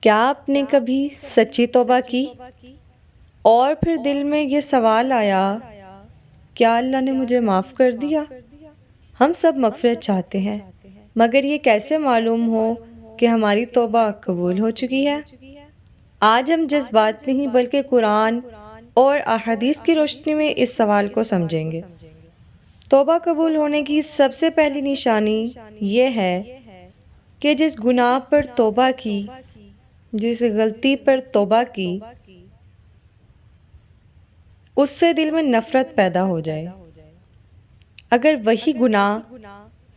کیا آپ نے کبھی سچی توبہ کی اور پھر دل میں یہ سوال آیا، کیا اللہ نے مجھے معاف کر دیا؟ ہم سب مغفرت چاہتے ہیں، مگر یہ کیسے معلوم ہو کہ ہماری توبہ قبول ہو چکی ہے؟ آج ہم جس بات نہیں بلکہ قرآن اور احادیث کی روشنی میں اس سوال کو سمجھیں گے۔ توبہ قبول ہونے کی سب سے پہلی نشانی یہ ہے کہ جس گناہ پر توبہ کی، جس غلطی پر توبہ کی، اس سے دل میں نفرت پیدا ہو جائے۔ اگر وہی گناہ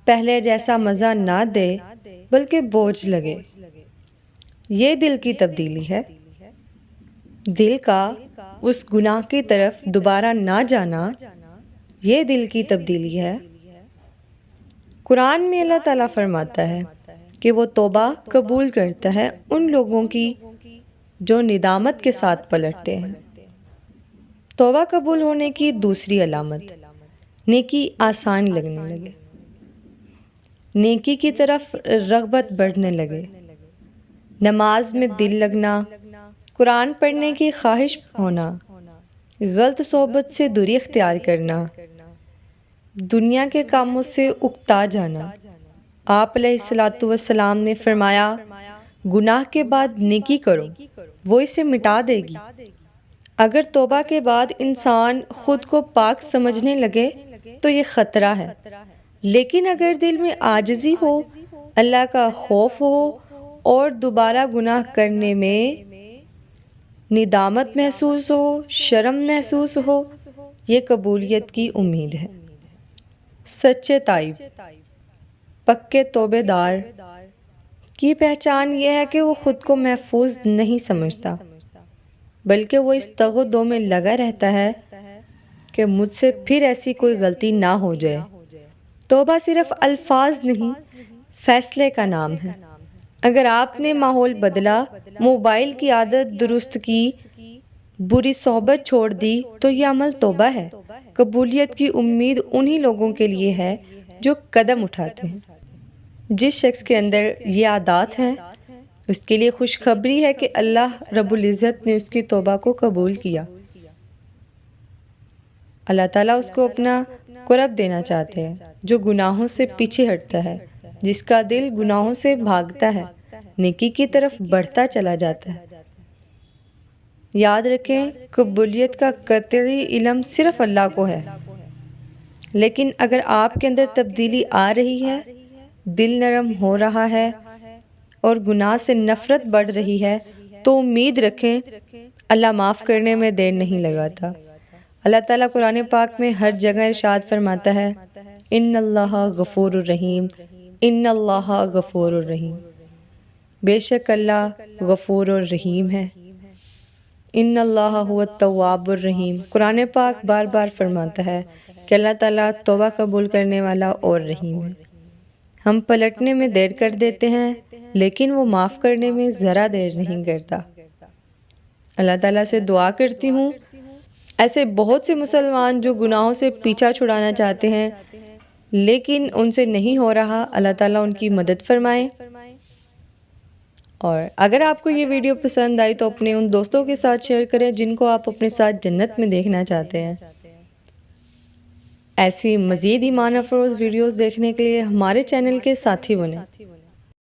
پہلے جیسا مزہ نہ دے بلکہ بوجھ لگے، یہ دل کی تبدیلی ہے۔ دل کا اس گناہ کی طرف دوبارہ نہ جانا، یہ دل کی تبدیلی ہے۔ قرآن میں اللہ تعالیٰ فرماتا ہے کہ وہ توبہ قبول کرتا ہے ان لوگوں کی جو ندامت کے ساتھ پلٹتے ہیں۔ توبہ قبول ہونے کی دوسری علامت، نیکی آسان لگنے لگے، نیکی کی طرف رغبت بڑھنے لگے، نماز میں دل لگنا، قرآن پڑھنے کی خواہش ہونا، غلط صحبت سے دوری اختیار کرنا، دنیا کے کاموں سے اکتا جانا۔ آپ علیہ السلام نے فرمایا، گناہ کے بعد نیکی کرو، وہ اسے مٹا دے گی۔ اگر توبہ کے بعد انسان خود کو پاک سمجھنے لگے تو یہ خطرہ ہے، لیکن اگر دل میں عاجزی ہو، اللہ کا خوف ہو اور دوبارہ گناہ کرنے میں ندامت محسوس ہو، شرم محسوس ہو، یہ قبولیت کی امید ہے۔ سچے تائب، پکے توبہ دار کی پہچان یہ ہے کہ وہ خود کو محفوظ نہیں سمجھتا، بلکہ وہ اس تگ و دو میں لگا رہتا ہے کہ مجھ سے پھر ایسی کوئی غلطی نہ ہو جائے۔ توبہ صرف الفاظ نہیں، فیصلے کا نام ہے۔ اگر آپ نے ماحول بدلا، موبائل کی عادت درست کی، بری صحبت چھوڑ دی تو یہ عمل توبہ ہے۔ قبولیت کی امید انہی لوگوں کے لیے ہے جو قدم اٹھاتے ہیں۔ جس شخص کے اندر یہ عادات ہیں، اس کے لیے خوشخبری ہے کہ اللہ رب العزت نے اس کی توبہ کو قبول کیا۔ اللہ تعالیٰ اس کو اپنا قرب دینا چاہتے ہیں، جو گناہوں سے پیچھے ہٹتا ہے، جس کا دل گناہوں سے بھاگتا ہے، نیکی کی طرف بڑھتا چلا جاتا ہے۔ یاد رکھیں، قبولیت کا قطعی علم صرف اللہ کو ہے، لیکن اگر آپ کے اندر تبدیلی آ رہی ہے، دل نرم ہو رہا ہے اور گناہ سے نفرت بڑھ رہی ہے، تو امید رکھیں اللہ معاف کرنے میں دیر نہیں لگاتا۔ اللہ تعالیٰ قرآن پاک میں ہر جگہ ارشاد فرماتا ہے، ان اللہ غفور الرحیم، ان اللہ غفور الرحیم، بے شک اللہ غفور الرحیم ہے۔ ان اللہ هو التواب الرحیم، قرآن پاک بار بار فرماتا ہے کہ اللہ تعالیٰ توبہ قبول کرنے والا اور رحیم ہے۔ ہم پلٹنے میں دیر کر دیتے ہیں، لیکن وہ معاف کرنے میں ذرا دیر نہیں کرتا۔ اللہ تعالیٰ سے دعا کرتی ہوں، ایسے بہت سے مسلمان جو گناہوں سے پیچھا چھڑانا چاہتے ہیں لیکن ان سے نہیں ہو رہا، اللہ تعالیٰ ان کی مدد فرمائے۔ اور اگر آپ کو یہ ویڈیو پسند آئی تو اپنے ان دوستوں کے ساتھ شیئر کریں جن کو آپ اپنے ساتھ جنت میں دیکھنا چاہتے ہیں۔ ایسی مزید ایمان افروز ویڈیوز دیکھنے کے لیے ہمارے چینل کے ساتھی بنیں۔